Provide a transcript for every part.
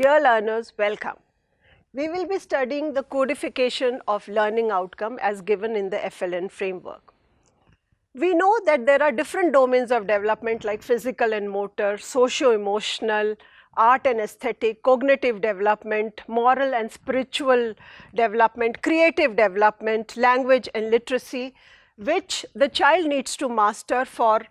Dear learners, welcome. We will be studying the codification of learning outcome as given in the FLN framework. We know that there are different domains of development like physical and motor, socio-emotional, art and aesthetic, cognitive development, moral and spiritual development, creative development, language and literacy, which the child needs to master for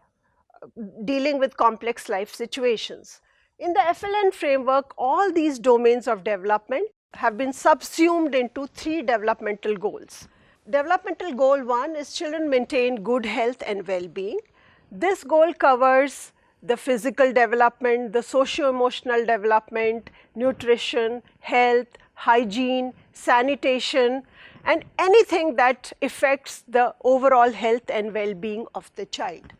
dealing with complex life situations. In the FLN framework, all these domains of development have been subsumed into 3 developmental goals. Developmental goal 1 is children maintain good health and well-being. This goal covers the physical development, the socio-emotional development, nutrition, health, hygiene, sanitation, and anything that affects the overall health and well-being of the child.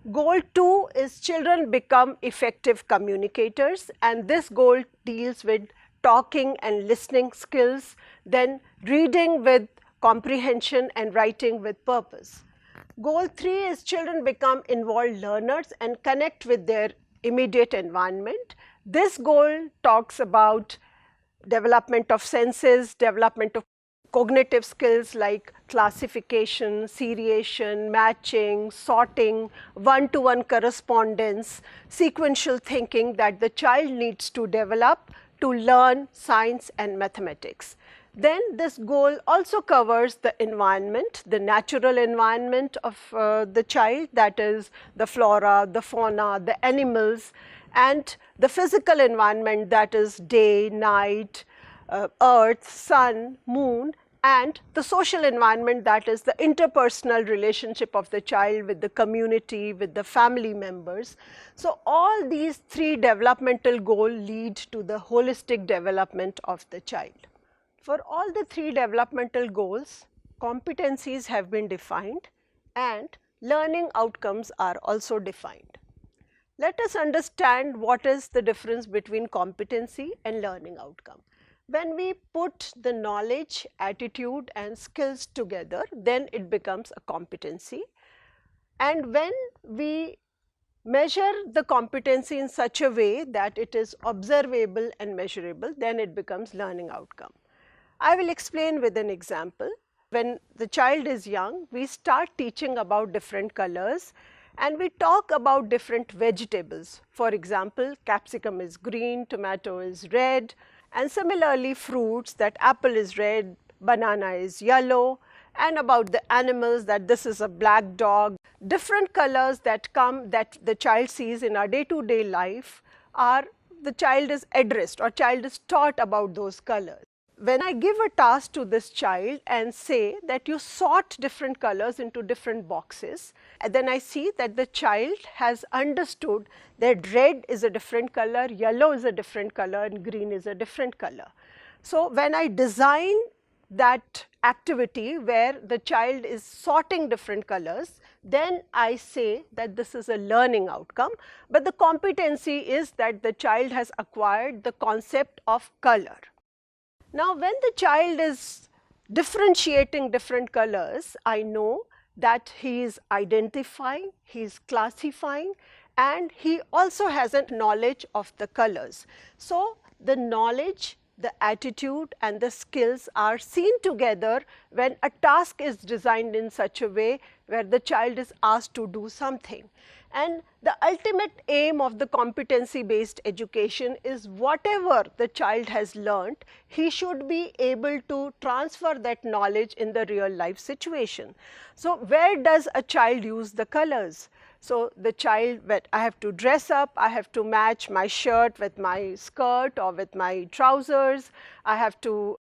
Goal 2 is children become effective communicators, and this goal deals with talking and listening skills, then reading with comprehension and writing with purpose. Goal 3 is children become involved learners and connect with their immediate environment. This goal talks about development of senses, development of cognitive skills like classification, seriation, matching, sorting, one-to-one correspondence, sequential thinking that the child needs to develop to learn science and mathematics. Then this goal also covers the environment, the natural environment of the child, that is the flora, the fauna, the animals, and the physical environment, that is day, night, earth, sun, moon, and the social environment, that is the interpersonal relationship of the child with the community, with the family members. So all these 3 developmental goals lead to the holistic development of the child. For all the 3 developmental goals, competencies have been defined and learning outcomes are also defined. Let us understand what is the difference between competency and learning outcome. When we put the knowledge, attitude and skills together, then it becomes a competency. And when we measure the competency in such a way that it is observable and measurable, then it becomes learning outcome. I will explain with an example. When the child is young, we start teaching about different colors and we talk about different vegetables. For example, capsicum is green, tomato is red, and similarly fruits, that apple is red, banana is yellow, and about the animals, that this is a black dog. Different colors that come that the child sees in our day-to-day life are the child is addressed or child is taught about those colors. When I give a task to this child and say that you sort different colors into different boxes, and then I see that the child has understood that red is a different color, yellow is a different color, and green is a different color. So when I design that activity where the child is sorting different colors, then I say that this is a learning outcome, but the competency is that the child has acquired the concept of color. Now, when the child is differentiating different colors, I know that he is identifying, he is classifying, and he also has a knowledge of the colors. So, the knowledge, the attitude and the skills are seen together when a task is designed in such a way where the child is asked to do something. And the ultimate aim of the competency-based education is whatever the child has learnt, he should be able to transfer that knowledge in the real life situation. So, where does a child use the colors? So, the child, I have to dress up, I have to match my shirt with my skirt or with my trousers, I have to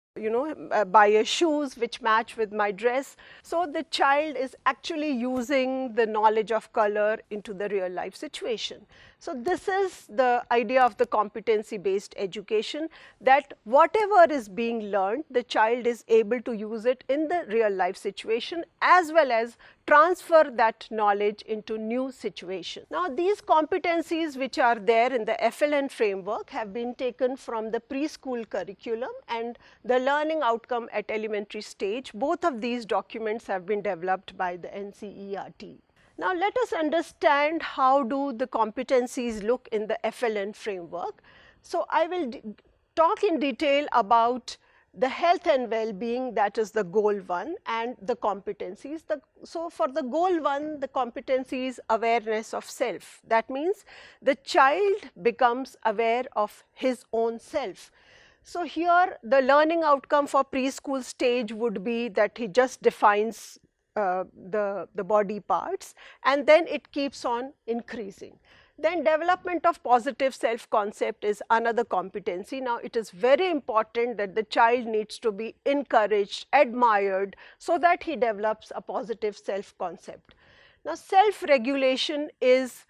buy a shoes which match with my dress. So, the child is actually using the knowledge of color into the real life situation. So, this is the idea of the competency based education, that whatever is being learned, the child is able to use it in the real life situation as well as transfer that knowledge into new situation. Now, these competencies which are there in the FLN framework have been taken from the preschool curriculum and the learning outcome at elementary stage. Both of these documents have been developed by the NCERT. Now, let us understand how do the competencies look in the FLN framework. So, I will talk in detail about the health and well-being, that is the goal 1, and the competencies. So for the goal 1, the competency is awareness of self. That means the child becomes aware of his own self. So here the learning outcome for preschool stage would be that he just defines the body parts, and then it keeps on increasing. Then development of positive self-concept is another competency. Now it is very important that the child needs to be encouraged, admired, so that he develops a positive self-concept. Now self-regulation is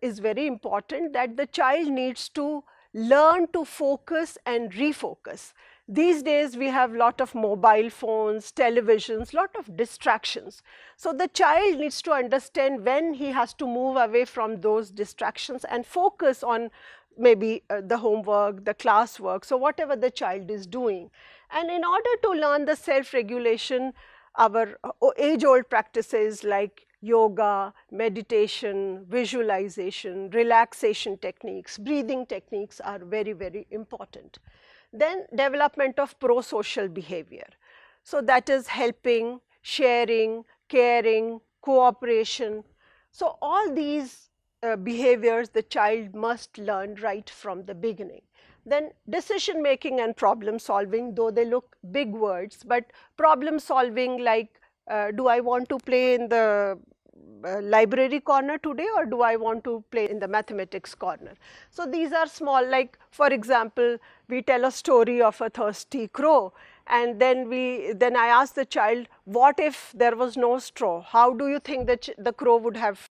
very important, that the child needs to learn to focus and refocus. These days we have lot of mobile phones, televisions, lot of distractions. So the child needs to understand when he has to move away from those distractions and focus on maybe the homework, the classwork, so whatever the child is doing. And in order to learn the self-regulation, our age-old practices like yoga, meditation, visualization, relaxation techniques, breathing techniques are very, very important. Then development of pro-social behavior. So that is helping, sharing, caring, cooperation. So all these behaviors the child must learn right from the beginning. Then decision making and problem solving, though they look big words, but problem solving like do I want to play in the library corner today, or do I want to play in the mathematics corner? So these are small, like for example, we tell a story of a thirsty crow, and then I ask the child, what if there was no straw? How do you think that the crow would have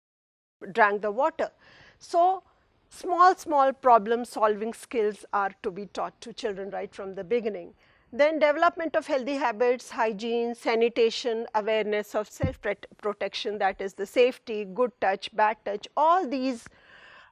drank the water? So small problem solving skills are to be taught to children right from the beginning. Then development of healthy habits, hygiene, sanitation, awareness of self-protection, that is the safety, good touch, bad touch, all these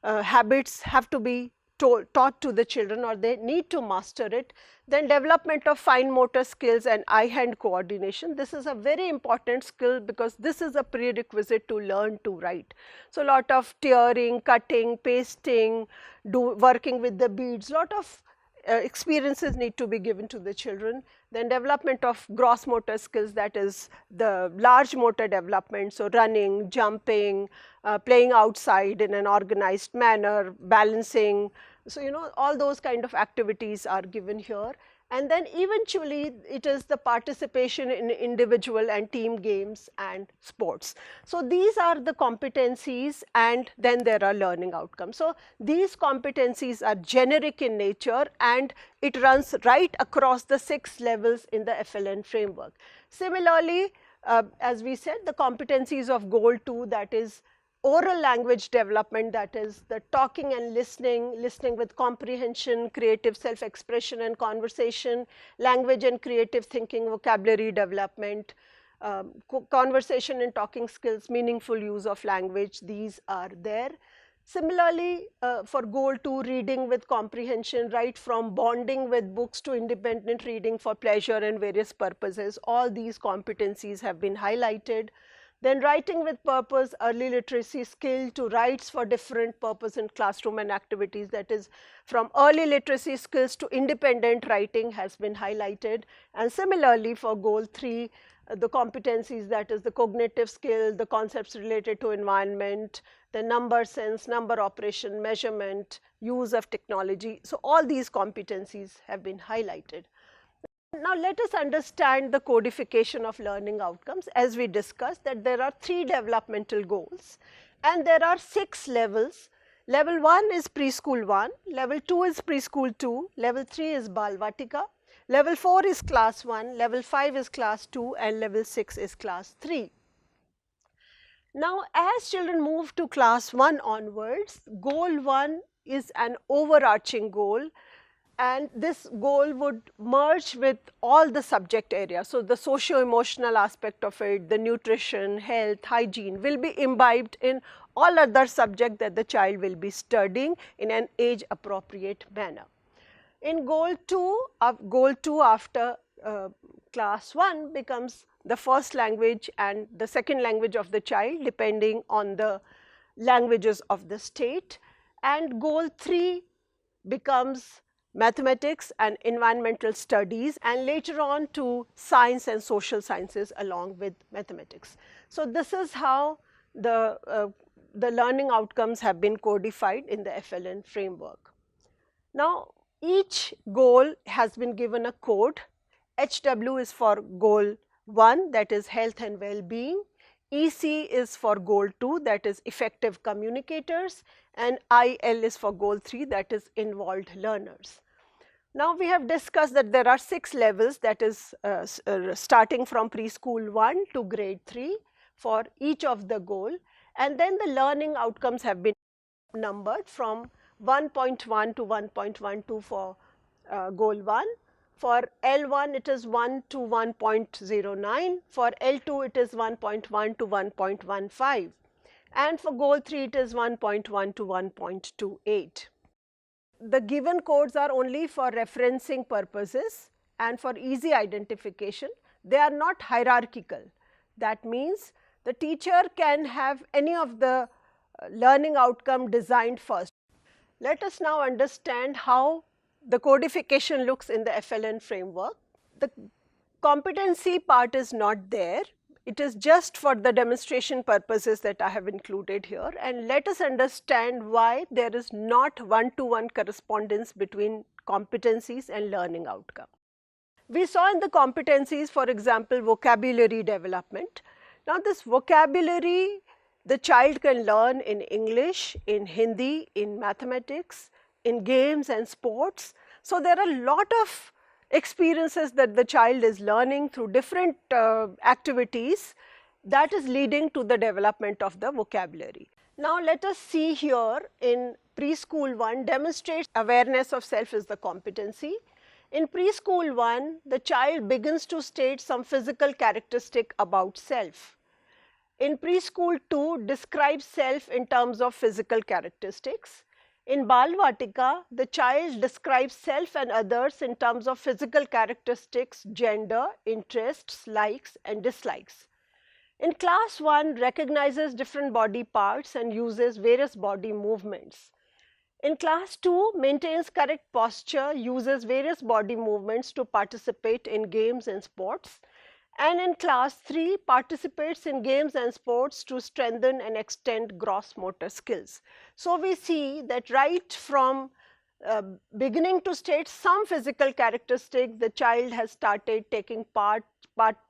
habits have to be taught to the children, or they need to master it. Then development of fine motor skills and eye-hand coordination. This is a very important skill because this is a prerequisite to learn to write. So a lot of tearing, cutting, pasting, working with the beads, lot of experiences need to be given to the children. Then development of gross motor skills, that is the large motor development, so running, jumping, playing outside in an organized manner, balancing. So all those kind of activities are given here. And then eventually it is the participation in individual and team games and sports. So these are the competencies, and then there are learning outcomes. So these competencies are generic in nature, and it runs right across the 6 levels in the FLN framework. Similarly, as we said, the competencies of goal 2, that is oral language development, that is the talking and listening with comprehension, creative self-expression and conversation, language and creative thinking, vocabulary development, conversation and talking skills, meaningful use of language, these are there. Similarly, for goal 2, reading with comprehension, right from bonding with books to independent reading for pleasure and various purposes, all these competencies have been highlighted. Then writing with purpose, early literacy skill to writes for different purpose in classroom and activities, that is from early literacy skills to independent writing has been highlighted. And similarly for goal 3, the competencies, that is the cognitive skill, the concepts related to environment, the number sense, number operation, measurement, use of technology. So all these competencies have been highlighted. Now let us understand the codification of learning outcomes. As we discussed, that there are 3 developmental goals and there are 6 levels. Level 1 is preschool 1, level 2 is preschool 2, level 3 is Balvatika, level 4 is class 1, level 5 is class 2, and level 6 is class 3. Now as children move to class 1 onwards, goal 1 is an overarching goal, and this goal would merge with all the subject areas. So the socio-emotional aspect of it, the nutrition, health, hygiene will be imbibed in all other subjects that the child will be studying in an age appropriate manner. In goal 2 after class 1 becomes the first language and the second language of the child, depending on the languages of the state, and goal 3 becomes mathematics and environmental studies, and later on to science and social sciences along with mathematics. So, this is how the learning outcomes have been codified in the FLN framework. Now, each goal has been given a code. HW is for goal 1, that is health and well-being. EC is for goal 2, that is effective communicators, and IL is for goal 3, that is involved learners. Now, we have discussed that there are 6 levels, that is starting from preschool 1 to grade 3 for each of the goal, and then the learning outcomes have been numbered from 1.1 to 1.12 for goal 1. For L1 it is 1 to 1.09, for L2 it is 1.1 to 1.15, and for goal 3 it is 1.1 to 1.28. The given codes are only for referencing purposes and for easy identification. They are not hierarchical. That means the teacher can have any of the learning outcome designed first. Let us now understand how the codification looks in the FLN framework. The competency part is not there. It is just for the demonstration purposes that I have included here, and let us understand why there is not one-to-one correspondence between competencies and learning outcome. We saw in the competencies, for example, vocabulary development. Now, this vocabulary the child can learn in English, in Hindi, in mathematics, in games and sports. So, there are a lot of experiences that the child is learning through different activities that is leading to the development of the vocabulary. Now, let us see here in preschool 1 demonstrates awareness of self is the competency. In preschool 1, the child begins to state some physical characteristic about self. In preschool 2, describes self in terms of physical characteristics. In Balvatika, the child describes self and others in terms of physical characteristics, gender, interests, likes and dislikes. In class 1, recognizes different body parts and uses various body movements. In class 2, maintains correct posture, uses various body movements to participate in games and sports. And in class 3, participates in games and sports to strengthen and extend gross motor skills. So, we see that right from beginning to state some physical characteristic, the child has started taking part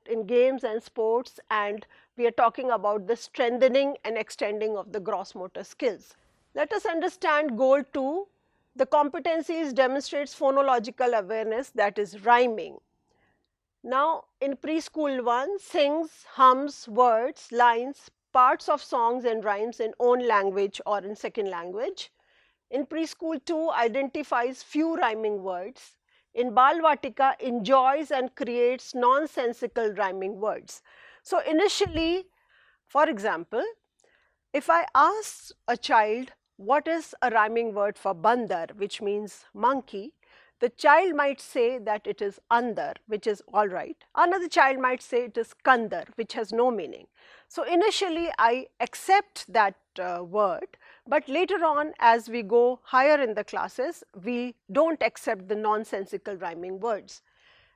in games and sports, and we are talking about the strengthening and extending of the gross motor skills. Let us understand goal 2. The competencies demonstrates phonological awareness, that is rhyming. Now, in preschool 1, sings, hums words, lines, parts of songs and rhymes in own language or in second language. In preschool 2, identifies few rhyming words. In Balvatika, enjoys and creates nonsensical rhyming words. So, initially, for example, if I ask a child what is a rhyming word for bandar, which means monkey, the child might say that it is andar, which is all right. Another child might say it is kandar, which has no meaning. So, initially I accept that word, but later on as we go higher in the classes, we do not accept the nonsensical rhyming words.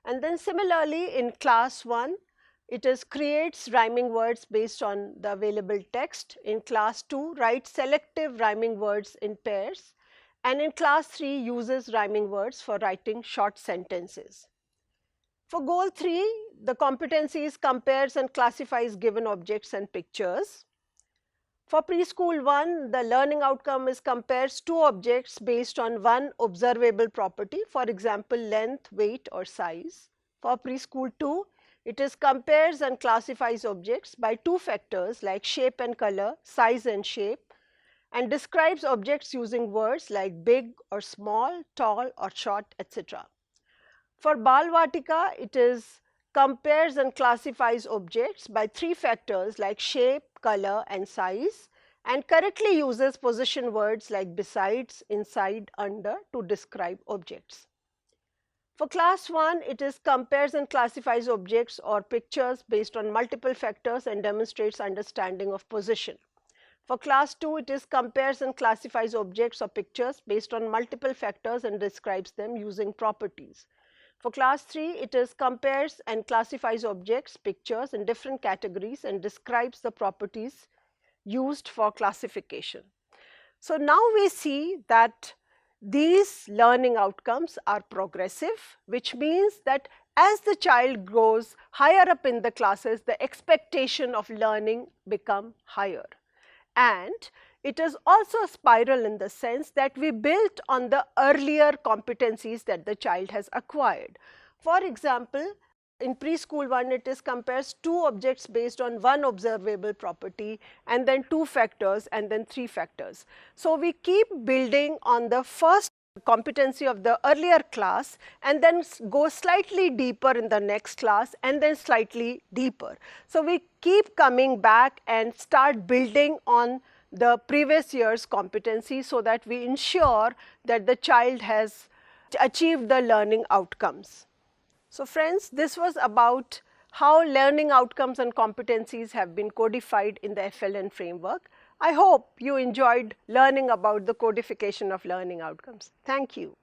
And then similarly in class 1, it is creates rhyming words based on the available text. In class 2, writes selective rhyming words in pairs. And in class 3, uses rhyming words for writing short sentences. For goal 3, the competencies compares and classifies given objects and pictures. For preschool 1, the learning outcome is compares two objects based on one observable property, for example, length, weight or size. For preschool 2, it is compares and classifies objects by two factors like shape and color, size and shape, and describes objects using words like big or small, tall or short, etc. For Balvatika, it is compares and classifies objects by three factors like shape, color and size, and correctly uses position words like besides, inside, under to describe objects. For class 1, it is compares and classifies objects or pictures based on multiple factors and demonstrates understanding of position. For class 2, it is compares and classifies objects or pictures based on multiple factors and describes them using properties. For class 3, it is compares and classifies objects, pictures in different categories and describes the properties used for classification. So now we see that these learning outcomes are progressive, which means that as the child grows higher up in the classes, the expectation of learning become higher. And it is also a spiral in the sense that we built on the earlier competencies that the child has acquired. For example, in preschool 1, it is compares 2 objects based on 1 observable property and then 2 factors and then 3 factors. So we keep building on the first competency of the earlier class and then go slightly deeper in the next class and then slightly deeper. So we keep coming back and start building on the previous year's competency so that we ensure that the child has achieved the learning outcomes. So friends, this was about how learning outcomes and competencies have been codified in the FLN framework. I hope you enjoyed learning about the codification of learning outcomes. Thank you.